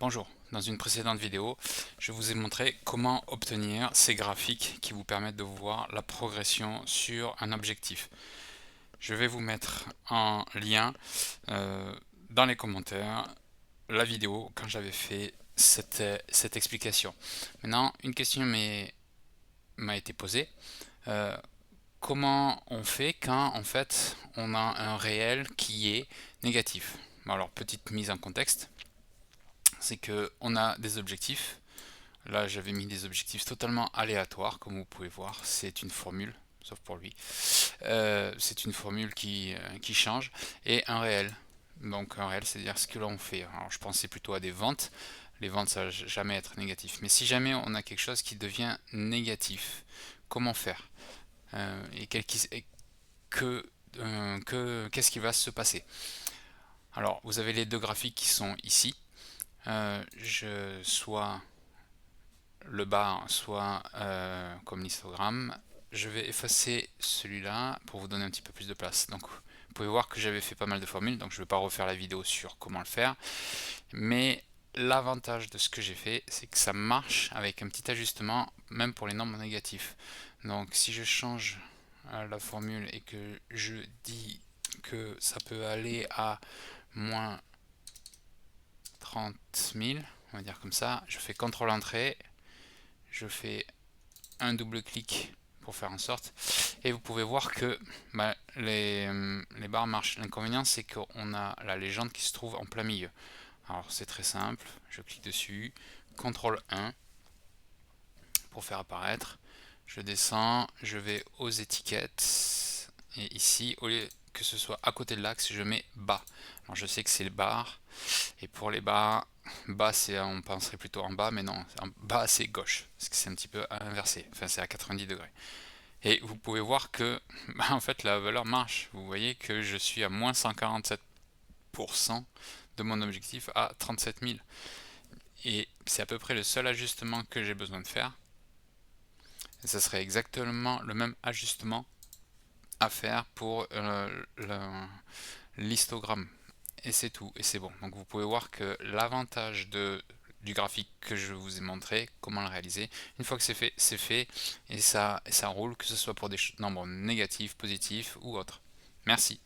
Bonjour, dans une précédente vidéo, je vous ai montré comment obtenir ces graphiques qui vous permettent de voir la progression sur un objectif. Je vais vous mettre en lien dans les commentaires la vidéo quand j'avais fait cette explication. Maintenant, une question m'a été posée. Euh, Comment on fait quand en fait on a un réel qui est négatif? Alors, petite mise en contexte, c'est que on a des objectifs. Là, j'avais mis des objectifs totalement aléatoires, comme vous pouvez voir. C'est une formule, sauf pour lui. C'est une formule qui change. Et un réel. Donc un réel, c'est-à-dire ce que l'on fait. Alors, je pensais plutôt à des ventes. Les ventes, ça va jamais être négatif. Mais si jamais on a quelque chose qui devient négatif, comment faire? Et qu'est-ce qui va se passer? Alors, vous avez les deux graphiques qui sont ici. Soit le bas, soit comme l'histogramme. Je vais effacer celui-là pour vous donner un petit peu plus de place. Donc vous pouvez voir que j'avais fait pas mal de formules, donc je ne vais pas refaire la vidéo sur comment le faire. Mais l'avantage de ce que j'ai fait, c'est que ça marche avec un petit ajustement, même pour les nombres négatifs. Donc si je change la formule et que je dis que ça peut aller à moins 30 000, on va dire comme ça, je fais CTRL entrée, je fais un double clic pour faire en sorte, et vous pouvez voir que les barres marchent. L'inconvénient, c'est qu'on a la légende qui se trouve en plein milieu. Alors c'est très simple, je clique dessus, CTRL 1 pour faire apparaître, je descends, je vais aux étiquettes, et ici, au lieu que ce soit à côté de l'axe, je mets bas. Alors je sais que c'est les barres, et pour les barres, bas c'est, on penserait plutôt en bas, mais non, en bas c'est gauche, parce que c'est un petit peu inversé, enfin c'est à 90 degrés. Et vous pouvez voir que en fait la valeur marche. Vous voyez que je suis à moins 147% de mon objectif à 37 000. Et c'est à peu près le seul ajustement que j'ai besoin de faire. Et ça serait exactement le même ajustement à faire pour l'histogramme. Et c'est tout, et c'est bon. Donc vous pouvez voir que l'avantage du graphique que je vous ai montré, comment le réaliser, une fois que c'est fait, et ça roule, que ce soit pour des nombres négatifs, positifs ou autres. Merci.